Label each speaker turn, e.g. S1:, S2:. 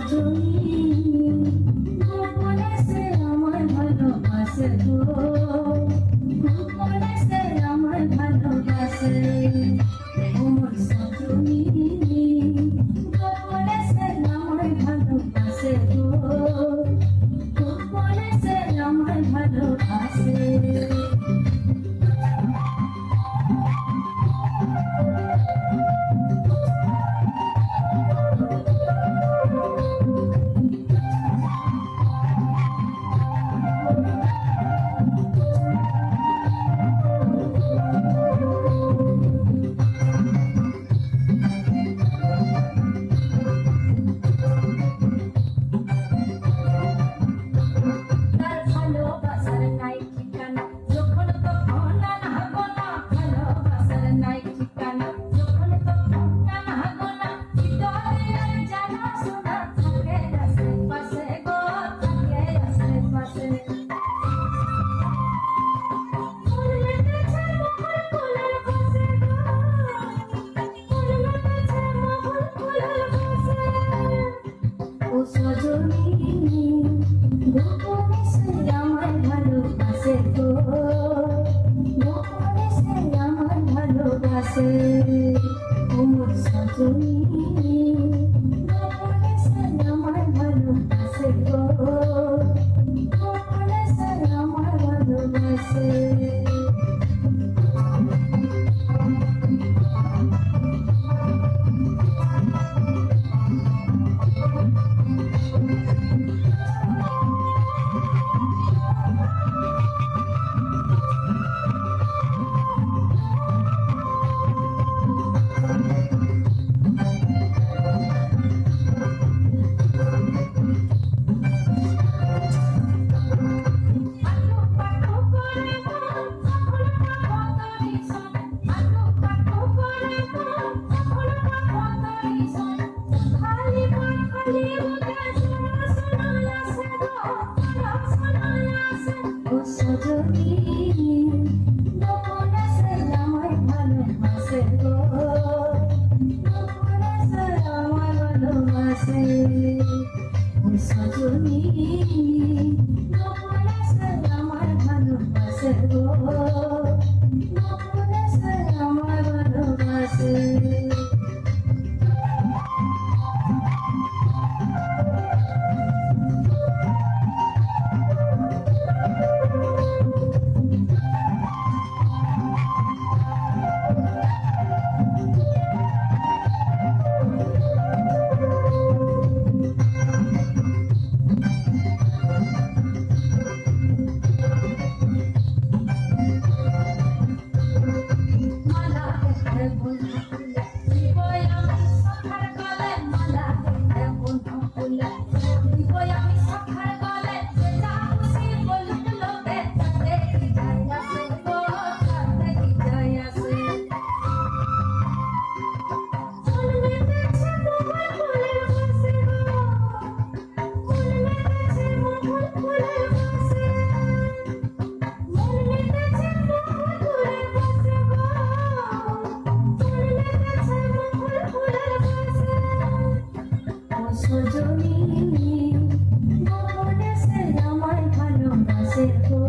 S1: সজনী গোপনে সে আমায় ভালোবাসে গো, গোপনে সে আমায় ভালোবাসে। মোর সজনী গোপনে সে আমায় ভালোবাসে গো, গোপনে সে আমায় ভালোবাসে। সজনী গোপনে সে আমায় ভালোবাসে গো, গোপনে সে আমায় ভালোবাসে। মোর সজনী গোপনে সে আমায় ভালোবাসে গো, গোপনে সে আমায় ভালোবাসে। সজনী গোপনে সে আমায় ভালোবাসে গো, গোপনে সে আমায় ভালোবাসে। সজনী গোপনে সে আমায় ভালোবাসে গো, গোপনে সে আমায় ভালোবাসে। সজনী গোপনে সে আমায় ভালোবাসে গো।